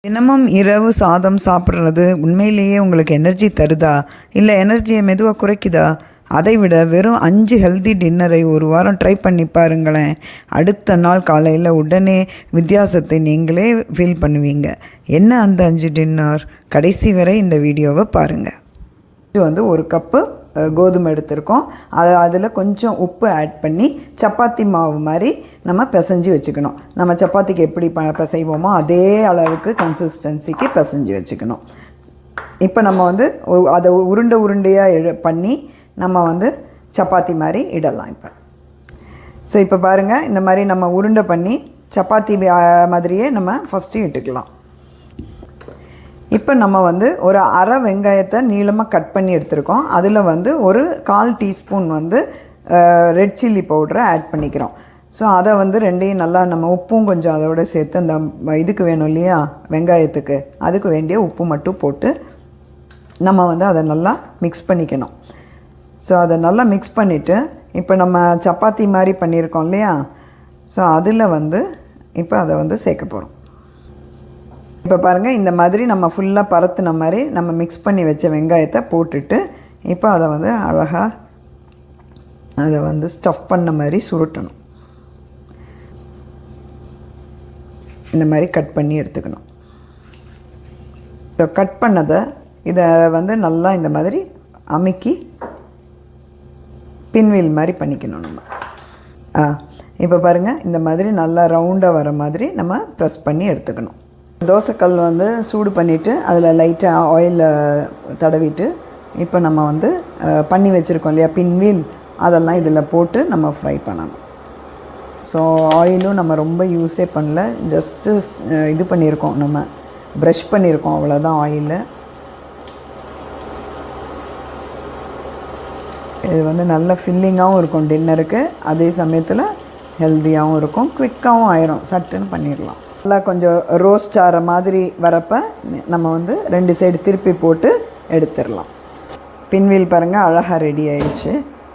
தினமும் இரவு சாதம் சாப்பிட்றது உண்மையிலேயே உங்களுக்கு எனர்ஜி தருதா, இல்லை எனர்ஜியை மெதுவாக குறைக்குதா? அதை விட வெறும் 5 ஹெல்தி டின்னரை ஒரு வாரம் ட்ரை பண்ணி பாருங்களேன். அடுத்த நாள் காலையில் உடனே வித்தியாசத்தை நீங்களே ஃபீல் பண்ணுவீங்க. என்ன அந்த 5 டின்னர்? கடைசி வரை இந்த வீடியோவை பாருங்கள். இது ஒரு கப்பு கோதுமை எடுத்திருக்கோம். அதில் கொஞ்சம் உப்பு ஆட் பண்ணி சப்பாத்தி மாவு மாதிரி நம்ம பிசைஞ்சு வச்சுக்கணும். நம்ம சப்பாத்திக்கு எப்படி பிசைவோமோ அதே அளவுக்கு கன்சிஸ்டன்சிக்கு பிசைஞ்சு வச்சுக்கணும். இப்போ நம்ம அதை உருண்டையாக பண்ணி நம்ம சப்பாத்தி மாதிரி இடலாம். இப்போ பாருங்கள், இந்த மாதிரி நம்ம உருண்டை பண்ணி சப்பாத்தி மாதிரியே நம்ம ஃபஸ்ட்டு இட்டுக்கலாம். இப்போ நம்ம ஒரு அரை வெங்காயத்தை நீளமாக கட் பண்ணி எடுத்துருக்கோம். அதில் ஒரு 1/4 டீஸ்பூன் ரெட் சில்லி பவுடரை ஆட் பண்ணிக்கிறோம். ஸோ அதை ரெண்டையும் நல்லா நம்ம உப்பும் கொஞ்சம் அதோடு சேர்த்து அந்த இதுக்கு வேணும் இல்லையா, வெங்காயத்துக்கு, அதுக்கு வேண்டிய உப்பு மட்டும் போட்டு நம்ம அதை நல்லா மிக்ஸ் பண்ணிக்கணும். ஸோ அதை நல்லா மிக்ஸ் பண்ணிவிட்டு இப்போ நம்ம சப்பாத்தி மாதிரி பண்ணியிருக்கோம் இல்லையா, ஸோ அதில் இப்போ அதை சேர்க்க போகிறோம். இப்போ பாருங்கள், இந்த மாதிரி நம்ம ஃபுல்லாக பரத்துன மாதிரி நம்ம மிக்ஸ் பண்ணி வச்ச வெங்காயத்தை போட்டுட்டு இப்போ அதை அழகாக அதை ஸ்டஃப் பண்ண மாதிரி சுருட்டணும். இந்த மாதிரி கட் பண்ணி எடுத்துக்கணும். இப்போ கட் பண்ணதை இதை நல்லா இந்த மாதிரி அமுக்கி பின்வீல் மாதிரி பண்ணிக்கணும் நம்ம. இப்போ பாருங்கள், இந்த மாதிரி நல்லா ரவுண்டாக வர மாதிரி நம்ம ப்ரெஸ் பண்ணி எடுத்துக்கணும். தோசைக்கல் சூடு பண்ணிவிட்டு அதில் லைட்டாக ஆயில் தடவிட்டு இப்போ நம்ம பண்ணி வச்சுருக்கோம் இல்லையா பின்வீல், அதெல்லாம் இதில் போட்டு நம்ம ஃப்ரை பண்ணணும். ஸோ ஆயிலும் நம்ம ரொம்ப யூஸே பண்ணல, ஜஸ்ட்டு இது பண்ணியிருக்கோம், நம்ம ப்ரஷ் பண்ணியிருக்கோம், அவ்வளோதான் ஆயிலு. இது நல்ல ஃபில்லிங்காகவும் இருக்கும் டின்னருக்கு, அதே சமயத்தில் ஹெல்த்தியாகவும் இருக்கும், குவிக்காகவும் ஆயிரும், சட்டுன்னு பண்ணிடலாம். நல்லா கொஞ்சம் ரோஸ்ட் ஆகிற மாதிரி வரப்போ நம்ம 2 சைடு திருப்பி போட்டு எடுத்துடலாம். பின்வீல் பாருங்கள், அழகாக ரெடி ஆயிடுச்சு.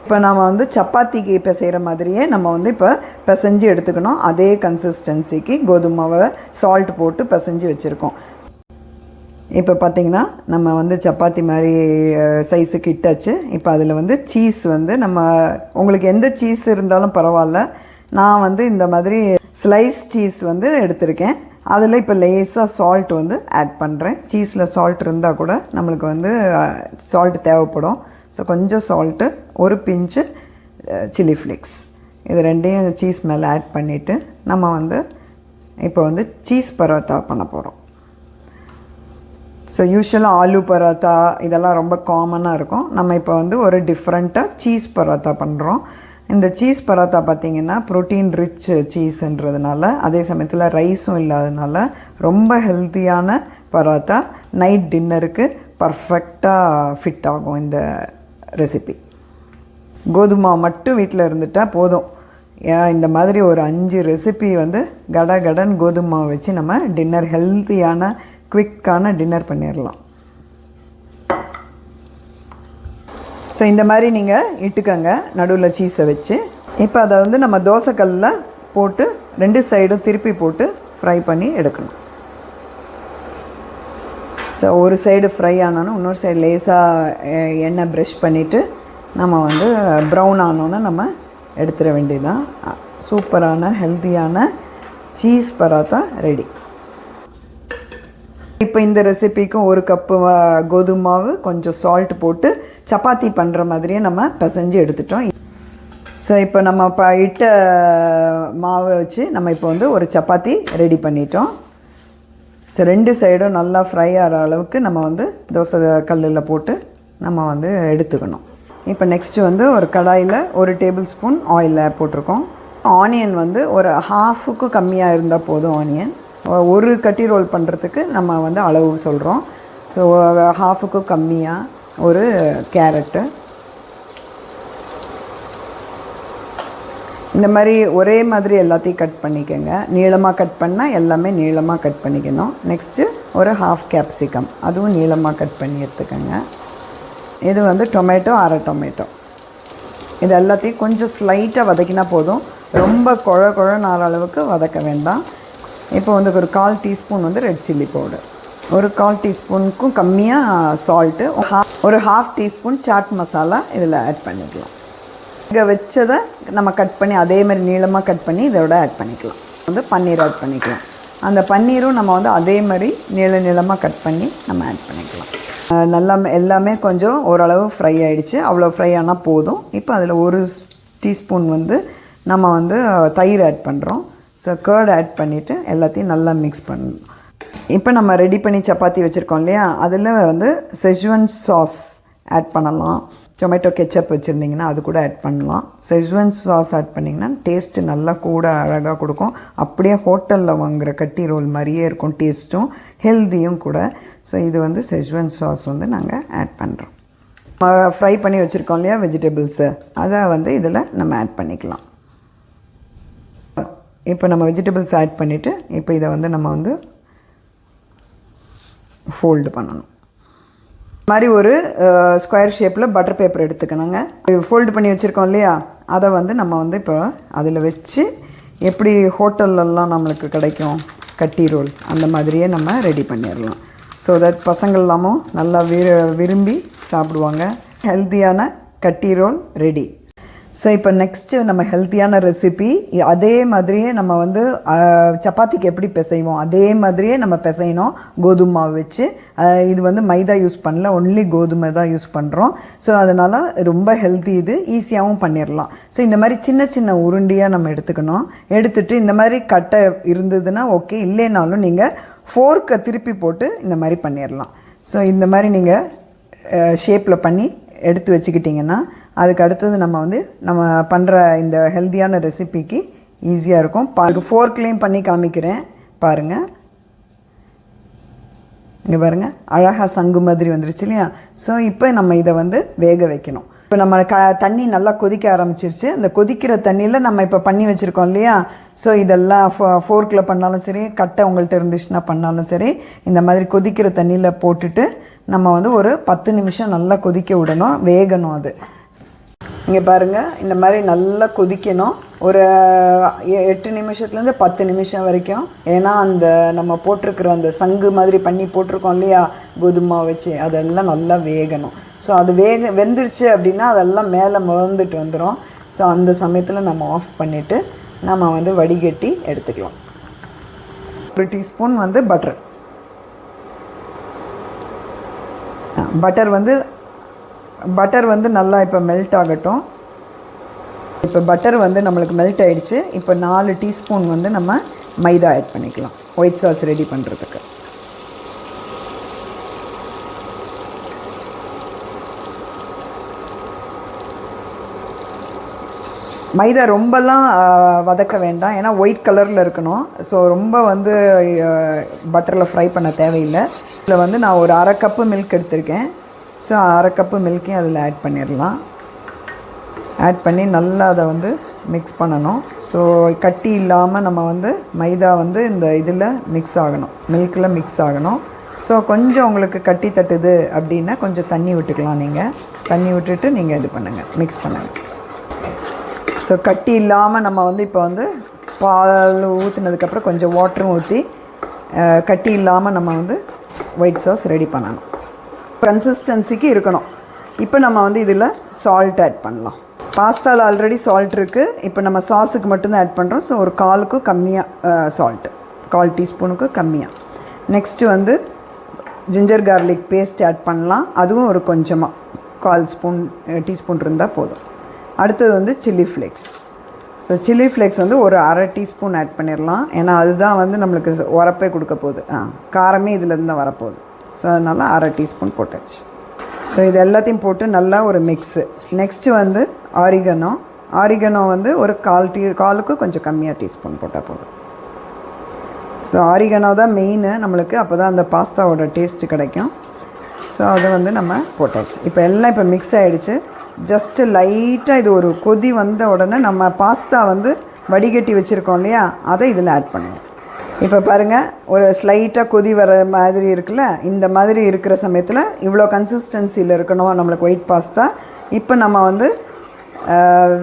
இப்போ நம்ம சப்பாத்திக்கு இப்போ செய்கிற மாதிரியே நம்ம இப்போ பிசைஞ்சு எடுத்துக்கணும். அதே கன்சிஸ்டன்சிக்கு கோதுமாவை சால்ட் போட்டு பிசைஞ்சு வச்சுருக்கோம். இப்போ பார்த்திங்கன்னா நம்ம சப்பாத்தி மாதிரி சைஸுக்கு இட்டாச்சு. இப்போ அதில் சீஸ் நம்ம உங்களுக்கு எந்த சீஸ் இருந்தாலும் பரவாயில்ல, நான் இந்த மாதிரி ஸ்லைஸ் சீஸ் எடுத்திருக்கேன். அதில் இப்போ லேஸாக சால்ட் ஆட் பண்ணுறேன். சீஸில் சால்ட் இருந்தால் கூட நம்மளுக்கு சால்ட் தேவைப்படும். ஸோ கொஞ்சம் சால்ட்டு, ஒரு பிஞ்சு சில்லி ஃப்ளேக்ஸ், இது ரெண்டையும் சீஸ் மேலே ஆட் பண்ணிவிட்டு நம்ம இப்போ சீஸ் பரோட்டா பண்ண போகிறோம். ஸோ யூஸ்வலாக ஆலு பரோட்டா இதெல்லாம் ரொம்ப காமனாக இருக்கும். நம்ம இப்போ ஒரு டிஃப்ரெண்ட்டாக சீஸ் பரோட்டா பண்ணுறோம். இந்த சீஸ் பரோட்டா பார்த்திங்கன்னா ப்ரோட்டீன் ரிச் சீஸ்ன்றதுனால, அதே சமயத்தில் ரைஸும் இல்லாததுனால ரொம்ப ஹெல்த்தியான பரோட்டா. நைட் டின்னருக்கு பர்ஃபெக்டாக ஃபிட் ஆகும் இந்த ரெசிபி. கோதுமை மட்டும் வீட்டில் இருந்துட்டால் போதும். இந்த மாதிரி ஒரு 5 ரெசிபி கடன் கோதுமை வச்சு நம்ம டின்னர் ஹெல்த்தியான குவிக்கான டின்னர் பண்ணிடலாம். ஸோ இந்த மாதிரி நீங்கள் இட்டுக்கங்க நடுவில் சீஸை வச்சு. இப்போ அதை நம்ம தோசைக்கல்லில் போட்டு 2 சைடும் திருப்பி போட்டு ஃப்ரை பண்ணி எடுக்கணும். ஸோ ஒரு சைடு ஃப்ரை ஆனோன்னு இன்னொரு சைடு லேசாக எண்ணெய் ப்ரஷ் பண்ணிவிட்டு நம்ம ப்ரௌன் ஆனோன்னு நம்ம எடுத்துட வேண்டியதுதான். சூப்பரான ஹெல்த்தியான சீஸ் பரோட்டா ரெடி. இப்போ இந்த ரெசிபிக்கும் 1 கப்பு கோதுமை மாவு, கொஞ்சம் சால்ட் போட்டு சப்பாத்தி பண்ணுற மாதிரியே நம்ம பிசைஞ்சு எடுத்துட்டோம். ஸோ இப்போ நம்ம இட்ட மாவை வச்சு நம்ம இப்போ ஒரு சப்பாத்தி ரெடி பண்ணிட்டோம். ஸோ 2 சைடும் நல்லா ஃப்ரை ஆகிற அளவுக்கு நம்ம தோசை கல்லில் போட்டு நம்ம எடுத்துக்கணும். இப்போ நெக்ஸ்ட்டு ஒரு கடாயில் 1 டேபிள் ஸ்பூன் ஆயில் போட்டிருக்கோம். ஆனியன் ஒரு ஹாஃபுக்கு கம்மியாக இருந்தால் போதும். ஆனியன் ஒரு கட்டி ரோல் பண்ணுறதுக்கு நம்ம அளவு சொல்கிறோம். ஸோ ஹாஃபுக்கு கம்மியாக ஒரு கேரட்டு, இந்த மாதிரி ஒரே மாதிரி எல்லாத்தையும் கட் பண்ணிக்கோங்க. நீளமாக கட் பண்ணால் எல்லாமே நீளமாக கட் பண்ணிக்கணும். நெக்ஸ்ட்டு ஒரு ஹாஃப் கேப்சிகம், அதுவும் நீளமாக கட் பண்ணி எடுத்துக்கோங்க. இது டொமேட்டோ, அரை டொமேட்டோ, இது எல்லாத்தையும் கொஞ்சம் ஸ்லைட்டாக வதக்கினா போதும். ரொம்ப குழன்னு ஆகிற அளவுக்கு வதக்க வேண்டாம். இப்போ வந்து ஒரு 1/4 டீஸ்பூன் வந்து ரெட் சில்லி பவுடர், ஒரு 1/4 டீஸ்பூனுக்கும் கம்மியாக சால்ட்டு, ஒரு 1/2 டீஸ்பூன் சாட் மசாலா இதில் ஆட் பண்ணிக்கலாம். இங்கே வச்சதை நம்ம கட் பண்ணி அதே மாதிரி நீளமாக கட் பண்ணி இதோட ஆட் பண்ணிக்கலாம். வந்து பன்னீர் ஆட் பண்ணிக்கலாம். அந்த பன்னீரும் நம்ம வந்து அதே மாதிரி நீளமாக கட் பண்ணி நம்ம ஆட் பண்ணிக்கலாம். நல்லா எல்லாமே கொஞ்சம் ஓரளவு ஃப்ரை ஆகிடுச்சு. அவ்வளோ ஃப்ரை ஆனால் போதும். இப்போ அதில் ஒரு டீஸ்பூன் வந்து நம்ம வந்து தயிர் ஆட் பண்ணுறோம். ஸோ கர்ட் ஆட் பண்ணிவிட்டு எல்லாத்தையும் நல்லா மிக்ஸ் பண்ணணும். இப்போ நம்ம ரெடி பண்ணி சப்பாத்தி வச்சுருக்கோம் இல்லையா, அதில் வந்து செஜ்வன் சாஸ் ஆட் பண்ணலாம். டொமேட்டோ கெச்சப் வச்சுருந்திங்கன்னா அது கூட ஆட் பண்ணலாம். செஜ்வன் சாஸ் ஆட் பண்ணிங்கன்னா டேஸ்ட்டு நல்லா கூட அழகாக கொடுக்கும். அப்படியே ஹோட்டலில் வாங்குகிற கட்டி ரோல் மாதிரியே இருக்கும் டேஸ்ட்டும், ஹெல்த்தியும் கூட. ஸோ இது வந்து செஜ்வன் சாஸ் வந்து நாங்கள் ஆட் பண்ணுறோம். ஃப்ரை பண்ணி வச்சுருக்கோம் இல்லையா வெஜிடபிள்ஸு, அதை வந்து இதில் நம்ம ஆட் பண்ணிக்கலாம். இப்போ நம்ம வெஜிடபிள்ஸ் ஆட் பண்ணிவிட்டு இப்போ இதை வந்து நம்ம வந்து ஃபோல்டு பண்ணணும். மாதிரி ஒரு ஸ்கொயர் ஷேப்பில் பட்டர் பேப்பர் எடுத்துக்கணுங்க. ஃபோல்டு பண்ணி வச்சுருக்கோம் இல்லையா, அதை வந்து நம்ம வந்து இப்போ அதில் வச்சு எப்படி ஹோட்டல்லலாம் நம்மளுக்கு கிடைக்கும் கட்டி ரோல் அந்த மாதிரியே நம்ம ரெடி பண்ணிடலாம். ஸோ தட் பசங்கள்லாமும் நல்லா விரும்பி சாப்பிடுவாங்க. ஹெல்த்தியான கட்டி ரோல் ரெடி. ஸோ இப்போ நெக்ஸ்ட்டு நம்ம ஹெல்த்தியான ரெசிபி அதே மாதிரியே நம்ம வந்து சப்பாத்திக்கு எப்படி பிசைவோம் அதே மாதிரியே நம்ம பிசையணும் கோதுமை மாவு வச்சு. இது வந்து மைதா யூஸ் பண்ணல, ஒன்லி கோதுமை தான் யூஸ் பண்ணுறோம். ஸோ அதனால் ரொம்ப ஹெல்த்தி, இது ஈஸியாகவும் பண்ணிடலாம். ஸோ இந்த மாதிரி சின்ன சின்ன உருண்டியாக நம்ம எடுத்துக்கணும். எடுத்துகிட்டு இந்த மாதிரி கட்டை இருந்ததுன்னா ஓகே, இல்லைனாலும் நீங்கள் ஃபோர்க்கை திருப்பி போட்டு இந்த மாதிரி பண்ணிடலாம். ஸோ இந்த மாதிரி நீங்கள் ஷேப்பில் பண்ணி எடுத்து வச்சுக்கிட்டிங்கன்னா அதுக்கு அடுத்தது நம்ம பண்ணுற இந்த ஹெல்த்தியான ரெசிபிக்கு ஈஸியாக இருக்கும். ஃபோர்க்லேயும் பண்ணி காமிக்கிறேன் பாருங்கள். இங்கே பாருங்கள், அழகாக சங்கு மாதிரி வந்துருச்சு இல்லையா. ஸோ இப்போ நம்ம இதை வந்து வேக வைக்கணும். இப்போ நம்ம தண்ணி நல்லா கொதிக்க ஆரம்பிச்சிருச்சு. அந்த கொதிக்கிற தண்ணியில் நம்ம இப்போ பண்ணி வச்சுருக்கோம் இல்லையா. ஸோ இதெல்லாம் ஃபோர்க்கில் பண்ணாலும் சரி, கட்டை உங்கள்கிட்ட இருந்துச்சுன்னா பண்ணாலும் சரி, இந்த மாதிரி கொதிக்கிற தண்ணியில் போட்டுட்டு நம்ம வந்து ஒரு 10 நிமிஷம் நல்லா கொதிக்க விடணும், வேகணும் அது. இங்கே பாருங்கள், இந்த மாதிரி நல்லா கொதிக்கணும். ஒரு 8 நிமிஷத்துலேருந்து 10 நிமிஷம் வரைக்கும். ஏன்னா அந்த நம்ம போட்டிருக்கிற அந்த சங்கு மாதிரி பண்ணி போட்டிருக்கோம் இல்லையா கோதுமை வச்சு, அதெல்லாம் நல்லா வேகணும். ஸோ அது வெந்துருச்சு அப்படின்னா அதெல்லாம் மேலே மிதந்துட்டு வந்துடும். ஸோ அந்த சமயத்தில் நம்ம ஆஃப் பண்ணிவிட்டு நம்ம வந்து வடிகட்டி எடுத்துக்கலாம். ஒரு டீஸ்பூன் வந்து பட்டர் வந்து நல்லா இப்போ மெல்ட் ஆகட்டும். இப்போ பட்டர் வந்து நம்மளுக்கு மெல்ட் ஆகிடுச்சு. இப்போ 4 டீஸ்பூன் வந்து நம்ம மைதா ஆட் பண்ணிக்கலாம் ஒயிட் சாஸ் ரெடி பண்ணுறதுக்கு. மைதா ரொம்பலாம் வதக்க வேண்டாம், ஏன்னா ஒயிட் கலரில் இருக்கணும். ஸோ ரொம்ப வந்து பட்டரில் ஃப்ரை பண்ண தேவையில்லை. இதில் வந்து நான் ஒரு 1/2 கப்பு மில்க் எடுத்திருக்கேன். ஸோ 1/2 கப்பு மில்க்கையும் அதில் ஆட் பண்ணிடலாம். ஆட் பண்ணி நல்லா அதை வந்து மிக்ஸ் பண்ணணும். ஸோ கட்டி இல்லாமல் நம்ம வந்து மைதா வந்து இந்த இதில் மிக்ஸ் ஆகணும், மில்கில் மிக்ஸ் ஆகணும். ஸோ கொஞ்சம் உங்களுக்கு கட்டி தட்டுது அப்படின்னா கொஞ்சம் தண்ணி விட்டுக்கலாம். நீங்கள் தண்ணி விட்டுட்டு நீங்கள் இது பண்ணுங்கள், மிக்ஸ் பண்ணுங்கள். ஸோ கட்டி இல்லாமல் நம்ம வந்து இப்போ வந்து பால் ஊற்றுனதுக்கப்புறம் கொஞ்சம் வாட்டரும் ஊற்றி கட்டி இல்லாமல் நம்ம வந்து ஒயிட் சாஸ் ரெடி பண்ணணும். கன்சிஸ்டன்சிக்கு இருக்கணும். இப்போ நம்ம வந்து இதில் சால்ட் ஆட் பண்ணலாம். பாஸ்தாவில் ஆல்ரெடி சால்ட் இருக்குது. இப்போ நம்ம சாஸுக்கு மட்டும்தான் ஆட் பண்ணுறோம். ஸோ ஒரு 1/4க்கு கம்மியாக சால்ட்டு, 1/4 டீஸ்பூனுக்கு கம்மியாக. நெக்ஸ்ட்டு வந்து ஜிஞ்சர் கார்லிக் பேஸ்ட் ஆட் பண்ணலாம். அதுவும் ஒரு கொஞ்சமாக 1/4 டீஸ்பூன் இருந்தால் போதும். அடுத்தது வந்து chilli flakes. So chilli flakes வந்து ஒரு 1/2 டீஸ்பூன் ஆட் பண்ணிடலாம். ஏன்னா அதுதான் வந்து நம்மளுக்கு உரப்பே கொடுக்க போகுது, காரமே இதிலேருந்து தான் வரப்போகுது. ஸோ அதனால் 1/2 டீஸ்பூன் போட்டாச்சு. ஸோ இது எல்லாத்தையும் போட்டு நல்லா ஒரு மிக்ஸு. நெக்ஸ்ட்டு வந்து ஆரிகனோ வந்து ஒரு 1/4க்கு கொஞ்சம் கம்மியாக டீஸ்பூன் போட்டால் போதும். ஸோ ஆரிகனோ தான் மெயின் நம்மளுக்கு, அப்போ தான் அந்த பாஸ்தாவோட டேஸ்ட்டு கிடைக்கும். ஸோ அதை வந்து நம்ம போட்டாச்சு. இப்போ எல்லாம் இப்போ மிக்ஸ் ஆகிடுச்சு. ஜஸ்ட்டு லைட்டாக இது ஒரு கொதி வந்த உடனே நம்ம பாஸ்தா வந்து வடிகட்டி வச்சுருக்கோம் இல்லையா, அதை இதில் ஆட் பண்ணுவோம். இப்போ பாருங்கள், ஒரு ஸ்லைட்டாக கொதி வர மாதிரி இருக்குல்ல, இந்த மாதிரி இருக்கிற சமயத்தில் இவ்வளோ கன்சிஸ்டன்சியில் இருக்கணும் நம்மளுக்கு ஒயிட் பாஸ்தா. இப்போ நம்ம வந்து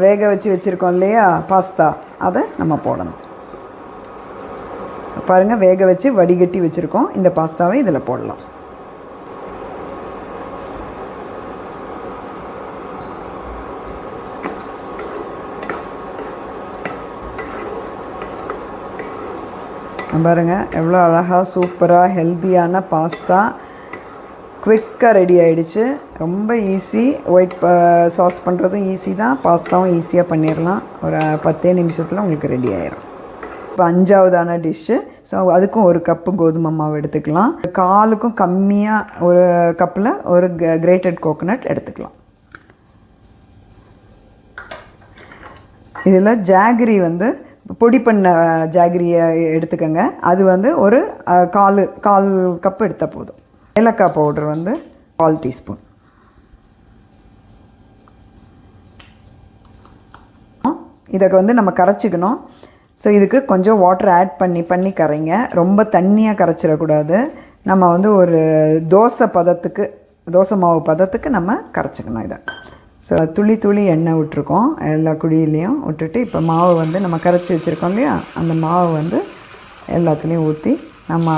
வேக வச்சுருக்கோம் இல்லையா பாஸ்தா, அதை நம்ம போடணும். பாருங்கள், வேக வச்சு வடிகட்டி வச்சுருக்கோம். இந்த பாஸ்தாவை இதில் போடலாம். பாருங்கள், எவ்வளோ அழகாக சூப்பராக ஹெல்த்தியான பாஸ்தா குவிக்காக ரெடி ஆகிடுச்சு. ரொம்ப ஈஸி. ஒயிட் சாஸ் பண்ணுறதும் ஈஸி தான், பாஸ்தாவும் ஈஸியாக பண்ணிடலாம். ஒரு 10 நிமிஷத்தில் உங்களுக்கு ரெடி ஆயிரும். இப்போ 5ஆவதான டிஷ்ஷு. ஸோ அதுக்கும் ஒரு கப்பு கோதுமை மாவு எடுத்துக்கலாம். காலுக்கும் கம்மியாக ஒரு கப்பில் ஒரு கிரேட்டட் கோகோனட் எடுத்துக்கலாம். இதில் ஜாகரி வந்து பொடி பண்ண ஜாகரியை எடுத்துக்கோங்க. அது வந்து ஒரு கால் கப் எடுத்தால் போதும். ஏலக்காய் பவுடர் வந்து 1/4 டீஸ்பூன். இதை வந்து நம்ம கரைச்சிக்கணும். ஸோ இதுக்கு கொஞ்சம் வாட்டர் ஆட் பண்ணி கரைங்க. ரொம்ப தண்ணியாக கரைச்சிடக்கூடாது. நம்ம வந்து ஒரு தோசை மாவு பதத்துக்கு நம்ம கரைச்சிக்கணும் இதை. ஸோ துளி எண்ணெய் விட்டுருக்கோம் எல்லா குழியிலையும் விட்டுட்டு, இப்போ மாவு வந்து நம்ம கரைச்சி வச்சுருக்கோம் இல்லையா, அந்த மாவு வந்து எல்லாத்துலேயும் ஊற்றி நம்ம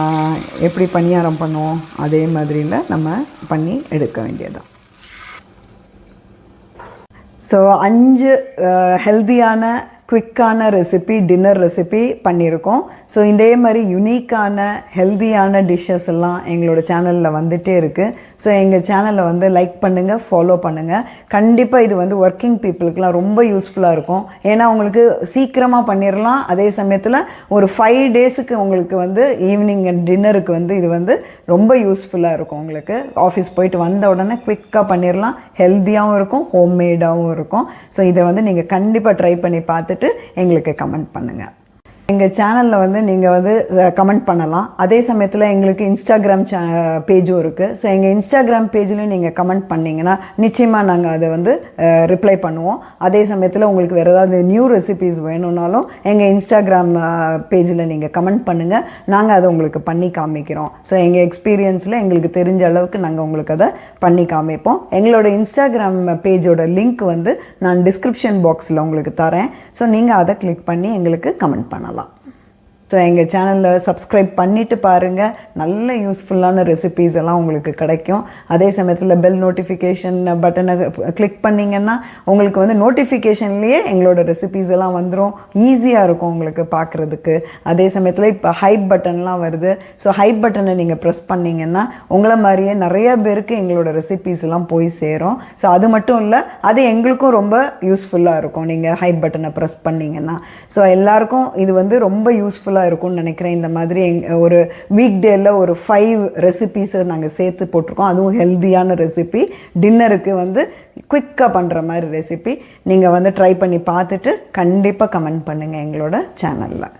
எப்படி பணியாரம் பண்ணுவோம் அதே மாதிரியில் நம்ம பண்ணி எடுக்க வேண்டியதுதான். ஸோ 5 ஹெல்த்தியான குவிக்கான ரெசிபி, டின்னர் ரெசிபி பண்ணியிருக்கோம். ஸோ இதே மாதிரி யுனிக்கான ஹெல்த்தியான டிஷ்ஷஸ் எல்லாம் எங்களோட சேனலில் வந்துகிட்டே இருக்குது. ஸோ எங்கள் சேனலை வந்து லைக் பண்ணுங்கள், ஃபாலோ பண்ணுங்கள். கண்டிப்பாக இது வந்து ஒர்க்கிங் பீப்புளுக்கெலாம் ரொம்ப யூஸ்ஃபுல்லாக இருக்கும். ஏன்னா உங்களுக்கு சீக்கிரமாக பண்ணிடலாம். அதே சமயத்தில் ஒரு 5 டேஸுக்கு உங்களுக்கு வந்து ஈவினிங் டின்னருக்கு வந்து இது வந்து ரொம்ப யூஸ்ஃபுல்லாக இருக்கும். உங்களுக்கு ஆஃபீஸ் போயிட்டு வந்த உடனே குவிக்காக பண்ணிடலாம். ஹெல்த்தியாகவும் இருக்கும், ஹோம்மேடாகவும் இருக்கும். ஸோ இதை வந்து நீங்கள் கண்டிப்பாக ட்ரை பண்ணி பார்த்துட்டு எங்களுக்கு கமெண்ட் பண்ணுங்கள். எங்கள் சேனலில் வந்து நீங்கள் வந்து கமெண்ட் பண்ணலாம். அதே சமயத்தில் எங்களுக்கு இன்ஸ்டாகிராம் பேஜும் இருக்குது. ஸோ எங்கள் இன்ஸ்டாகிராம் பேஜ்லையும் நீங்கள் கமெண்ட் பண்ணிங்கன்னா நிச்சயமாக நாங்கள் அதை வந்து ரிப்ளை பண்ணுவோம். அதே சமயத்தில் உங்களுக்கு வேறு ஏதாவது நியூ ரெசிபீஸ் வேணும்னாலும் எங்கள் இன்ஸ்டாகிராம் பேஜில் நீங்கள் கமெண்ட் பண்ணுங்கள். நாங்கள் அதை உங்களுக்கு பண்ணி காமிக்கிறோம். ஸோ எங்கள் எக்ஸ்பீரியன்ஸில் எங்களுக்கு தெரிஞ்ச அளவுக்கு நாங்கள் உங்களுக்கு அதை பண்ணி காமிப்போம். எங்களோட இன்ஸ்டாகிராம் பேஜோட லிங்க் வந்து நான் டிஸ்கிரிப்ஷன் பாக்ஸில் உங்களுக்கு தரேன். ஸோ நீங்கள் அதை கிளிக் பண்ணி எங்களுக்கு கமெண்ட் பண்ணலாம். ஸோ எங்கள் சேனலில் சப்ஸ்கிரைப் பண்ணிவிட்டு பாருங்கள். நல்ல யூஸ்ஃபுல்லான ரெசிபீஸ் எல்லாம் உங்களுக்கு கிடைக்கும். அதே சமயத்தில் பெல் நோட்டிஃபிகேஷன் பட்டனை கிளிக் பண்ணிங்கன்னா உங்களுக்கு வந்து நோட்டிஃபிகேஷன்லேயே எங்களோட ரெசிபீஸ் எல்லாம் வந்துடும். ஈஸியாக இருக்கும் உங்களுக்கு பார்க்குறதுக்கு. அதே சமயத்தில் இப்போ ஹைப் பட்டன்லாம் வருது. ஸோ ஹைப் பட்டனை நீங்கள் ப்ரெஸ் பண்ணிங்கன்னா உங்களை மாதிரியே நிறைய பேருக்கு எங்களோட ரெசிபீஸ் எல்லாம் போய் சேரும். ஸோ அது மட்டும் இல்லை, அது எங்களுக்கும் ரொம்ப யூஸ்ஃபுல்லாக இருக்கும் நீங்கள் ஹைப் பட்டனை ப்ரெஸ் பண்ணிங்கன்னா. ஸோ எல்லாருக்கும் இது வந்து ரொம்ப யூஸ்ஃபுல்லாக இருக்கும்னு நினைக்கிறேன். இந்த மாதிரி ஒரு வீக் டேயில் ஒரு 5 ரெசிபீஸை நாங்கள் சேர்த்து போட்டிருக்கோம். அதுவும் ஹெல்த்தியான ரெசிபி, டின்னருக்கு வந்து குயிக்காக பண்ணுற மாதிரி ரெசிபி. நீங்கள் வந்து ட்ரை பண்ணி பார்த்துட்டு கண்டிப்பாக கமெண்ட் பண்ணுங்கள் எங்களோட சேனலில்.